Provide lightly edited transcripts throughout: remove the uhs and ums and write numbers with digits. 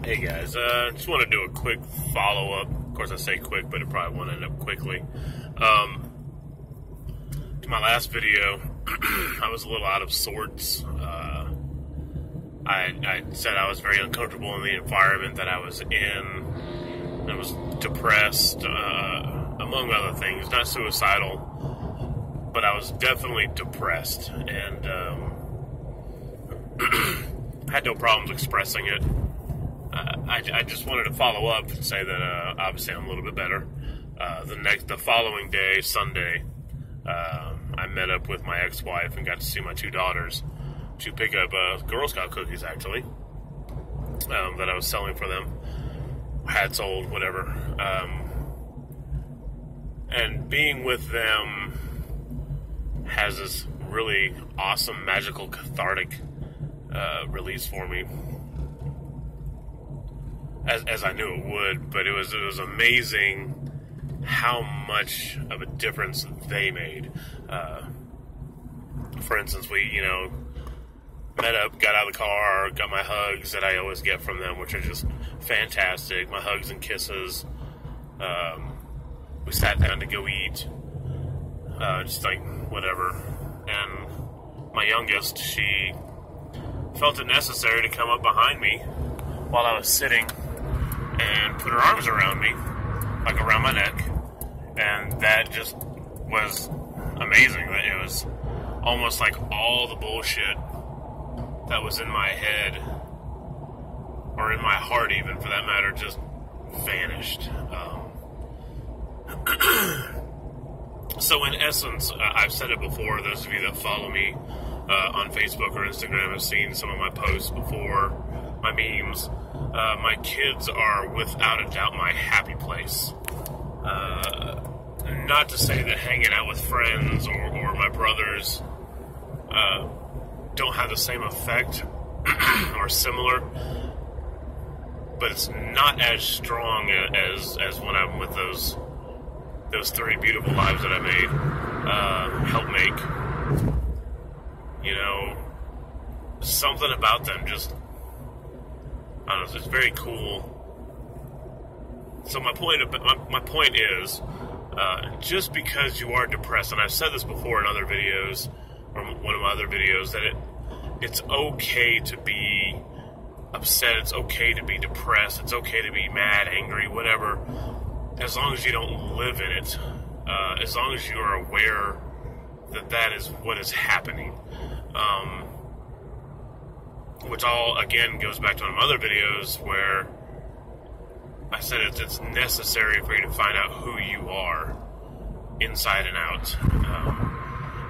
Hey guys, just want to do a quick follow-up. Of course, I say quick, but it probably won't end up quickly. To my last video, I was a little out of sorts. I said I was very uncomfortable in the environment that I was in. I was depressed, among other things. Not suicidal, but I was definitely depressed, and had no problems expressing it. I just wanted to follow up and say that obviously I'm a little bit better. The following day, Sunday, I met up with my ex-wife and got to see my two daughters to pick up Girl Scout cookies, actually, that I was selling for them. Had sold, whatever. And being with them has this really awesome, magical, cathartic release for me. As I knew it would, but it was amazing how much of a difference they made. For instance, we, met up, got out of the car, got my hugs that I always get from them, which are just fantastic. My hugs and kisses. We sat down to go eat, just like whatever. And my youngest, she felt it necessary to come up behind me while I was sitting and put her arms around me, like around my neck, and that just was amazing. It was almost like all the bullshit that was in my head, or in my heart even, for that matter, just vanished. So in essence, I've said it before, those of you that follow me on Facebook or Instagram have seen some of my posts before, my memes. My kids are without a doubt my happy place. Not to say that hanging out with friends or my brothers don't have the same effect or similar, but it's not as strong as when I'm with those three beautiful lives that I made, help make. Something about them just, I don't know, it's very cool. So my point is, just because you are depressed, and I've said this before in other videos, or one of my other videos, that it's okay to be upset, it's okay to be depressed, it's okay to be mad, angry, whatever, as long as you don't live in it, as long as you are aware that is what is happening. Which all, again, goes back to one of my other videos where I said it's necessary for you to find out who you are inside and out.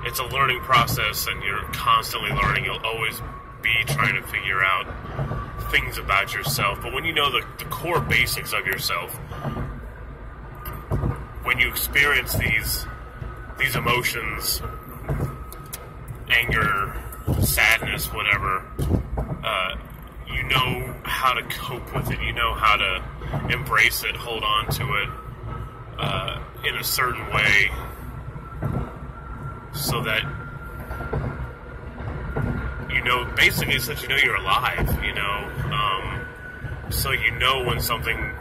It's a learning process, and you're constantly learning. You'll always be trying to figure out things about yourself. But when you know the core basics of yourself, when you experience these emotions, anger, sadness, whatever, you know how to cope with it. You know how to embrace it, hold on to it in a certain way, so that basically, since you're alive, so when something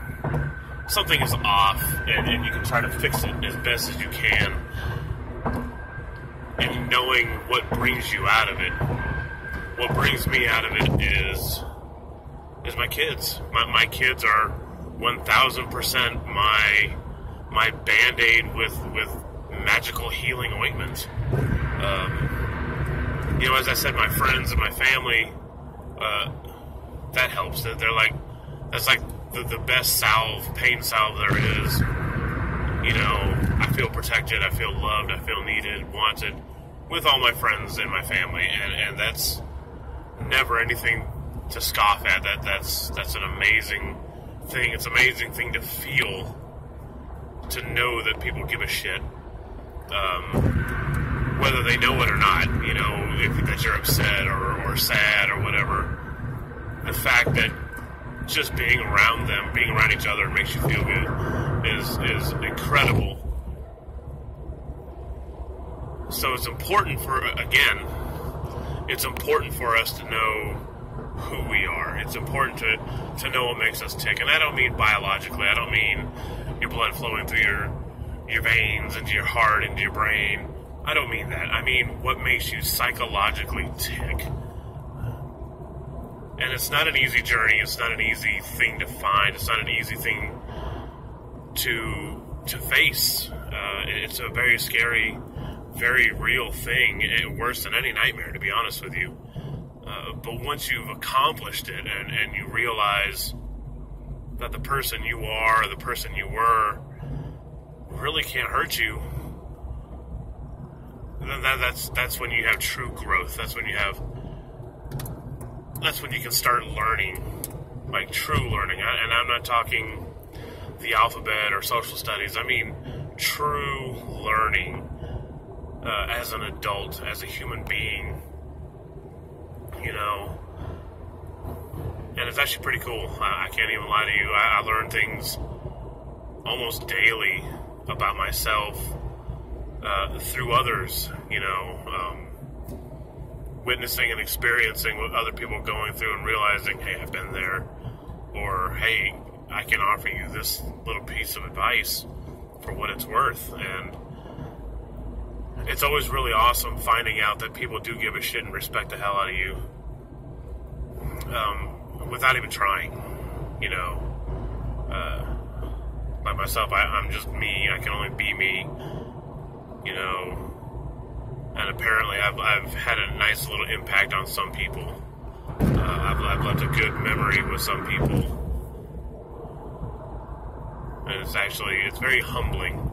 is off, and you can try to fix it as best as you can, and knowing what brings you out of it. What brings me out of it is my kids. My kids are 1,000% my Band-Aid with magical healing ointment. As I said, my friends and my family, that helps. They're like, that's like the best pain salve there is. I feel protected, I feel loved, I feel needed, wanted, with all my friends and my family, and that's never anything to scoff at. That's an amazing thing. It's an amazing thing to feel, to know that people give a shit, whether they know it or not. That you're upset or sad or whatever. The fact that just being around them, being around each other, makes you feel good is incredible. So it's important for us to know who we are. It's important to know what makes us tick. And I don't mean biologically. I don't mean your blood flowing through your veins, into your heart, into your brain. I don't mean that. I mean what makes you psychologically tick. And it's not an easy journey. It's not an easy thing to find. It's not an easy thing to face. It's a very scary, very real thing. Worse than any nightmare, to be honest with you. But once you've accomplished it and you realize that the person you are, or the person you were, really can't hurt you, then that's when you have true growth. That's when you can start learning, like true learning. And I'm not talking the alphabet or social studies. I mean true learning as an adult, as a human being, you know. And it's actually pretty cool. I can't even lie to you. I learn things almost daily about myself through others, you know, witnessing and experiencing what other people are going through and realizing, hey, I've been there, or hey, I can offer you this little piece of advice for what it's worth. And it's always really awesome finding out that people do give a shit and respect the hell out of you without even trying, you know. Like myself, I'm just me. I can only be me, you know. And apparently I've had a nice little impact on some people. I've left a good memory with some people. And it's very humbling.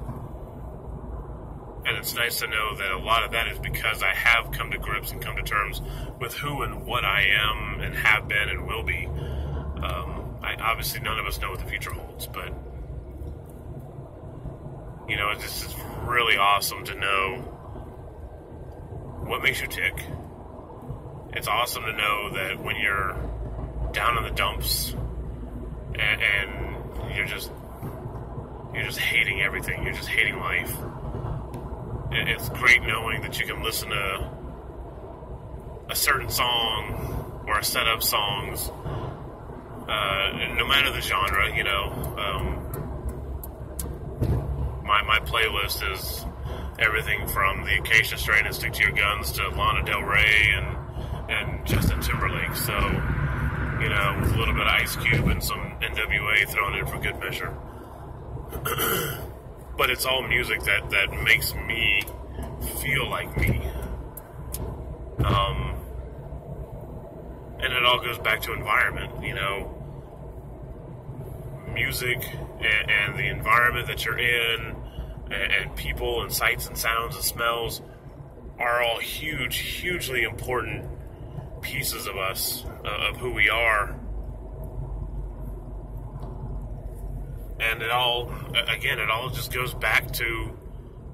And it's nice to know that a lot of that is because I have come to grips and come to terms with who and what I am and have been and will be. Obviously, none of us know what the future holds, but, you know, it's just really awesome to know what makes you tick. It's awesome to know that when you're down in the dumps and you're just hating everything, you're just hating life. It's great knowing that you can listen to a certain song or a set of songs, no matter the genre, you know. My playlist is everything from the Acacia Strain and Stick to Your Guns to Lana Del Rey and Justin Timberlake. So, you know, with a little bit of Ice Cube and some NWA thrown in for good measure. But it's all music that makes me feel like me. And it all goes back to environment, you know. Music and the environment that you're in and people and sights and sounds and smells are all hugely important pieces of us, of who we are. And it all just goes back to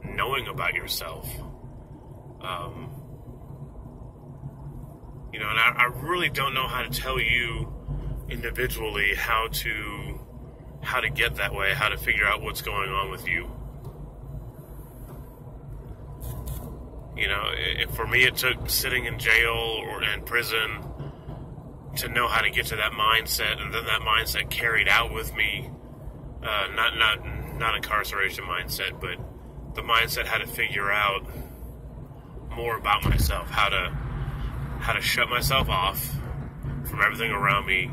knowing about yourself. You know, and I really don't know how to tell you individually how to get that way, how to figure out what's going on with you. You know, for me it took sitting in jail or in prison to know how to get to that mindset, and then that mindset carried out with me. Not incarceration mindset, but the mindset how to figure out more about myself, how to shut myself off from everything around me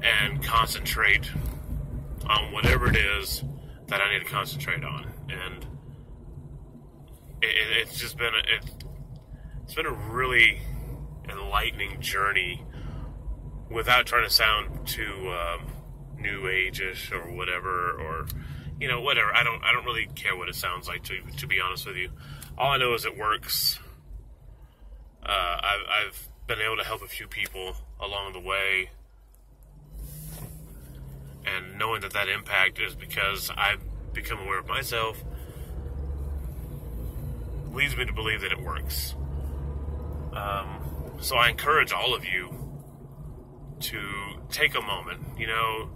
and concentrate on whatever it is that I need to concentrate on. And it's been a really enlightening journey without trying to sound too new age-ish or whatever, or, you know, whatever. I don't really care what it sounds like, to be honest with you. All I know is it works. I've been able to help a few people along the way, and knowing that impact is because I've become aware of myself leads me to believe that it works. So I encourage all of you to take a moment, you know,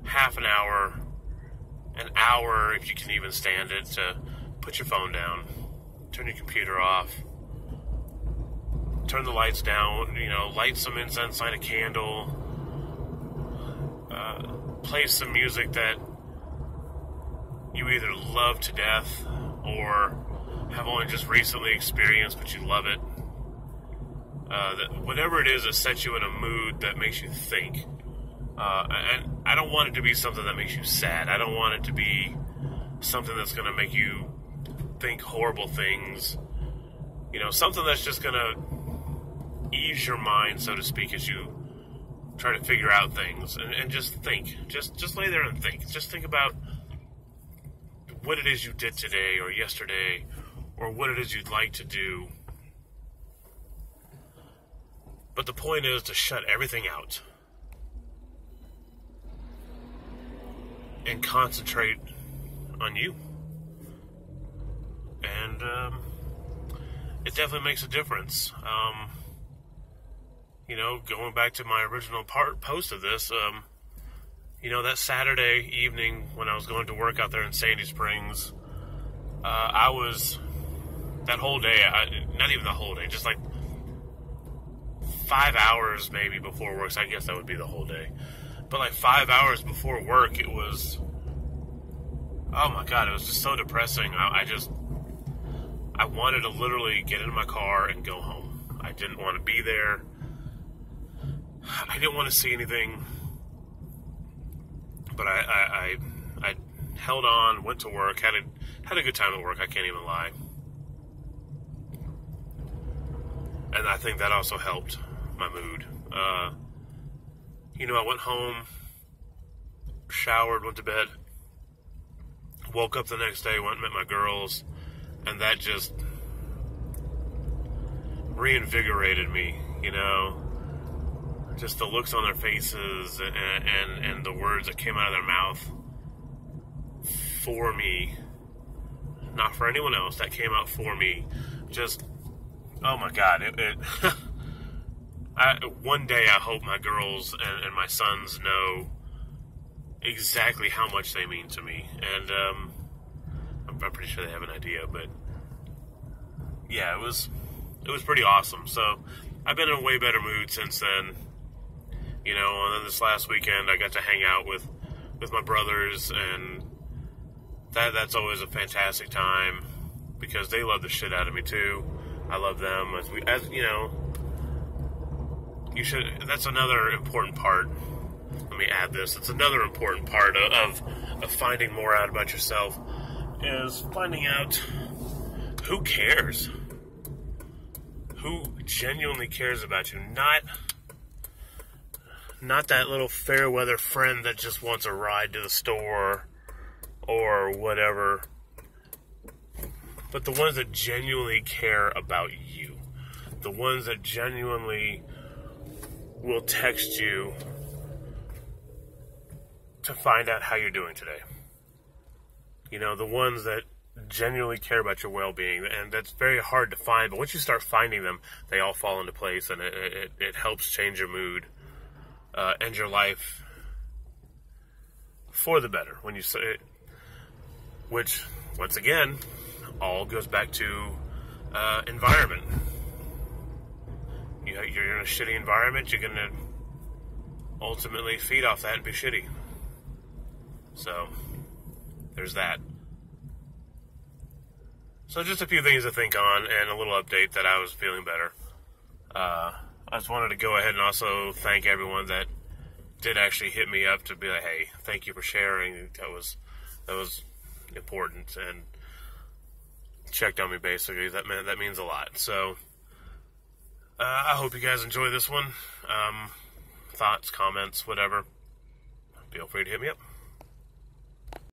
half an hour, an hour if you can even stand it, to put your phone down, turn your computer off, turn the lights down, light some incense, light a candle, play some music that you either love to death or have only just recently experienced, but you love it. Whatever it is that sets you in a mood that makes you think. And I don't want it to be something that makes you sad. I don't want it to be something that's going to make you think horrible things. Something that's just going to ease your mind, so to speak, as you try to figure out things. And just think. Just lay there and think. Just think about what it is you did today or yesterday, or what it is you'd like to do. But the point is to shut everything out and concentrate on you. And it definitely makes a difference. Going back to my original post of this, that Saturday evening when I was going to work out there in Sandy Springs, that whole day, not even the whole day, just like 5 hours maybe before work, so I guess that would be the whole day. But like 5 hours before work, it was, oh my God, it was just so depressing. I wanted to literally get in my car and go home. I didn't want to be there. I didn't want to see anything. But I held on, went to work, had a good time at work, I can't even lie. And I think that also helped my mood. I went home, showered, went to bed, woke up the next day, went and met my girls, and that just reinvigorated me, just the looks on their faces and the words that came out of their mouth for me, not for anyone else, that came out for me. Just, oh my God, one day I hope my girls and my sons know exactly how much they mean to me, and I'm pretty sure they have an idea, but yeah, it was pretty awesome. So I've been in a way better mood since then, and then this last weekend I got to hang out with my brothers, and that's always a fantastic time because they love the shit out of me too. I love them, you should. That's another important part. Let me add this. It's another important part of finding more out about yourself is finding out who cares. Who genuinely cares about you. Not that little fair weather friend that just wants a ride to the store or whatever. But the ones that genuinely care about you. The ones that genuinely will text you to find out how you're doing today. The ones that genuinely care about your well-being, and that's very hard to find, but once you start finding them, they all fall into place, and it helps change your mood and your life for the better. When you say it, which, once again, all goes back to environment. You're in a shitty environment, you're going to ultimately feed off that and be shitty. So, there's that. So just a few things to think on and a little update that I was feeling better. I just wanted to go ahead and also thank everyone that did actually hit me up to be like, hey, thank you for sharing. That was important and checked on me basically. That means a lot. So I hope you guys enjoy this one. Thoughts, comments, whatever. Feel free to hit me up.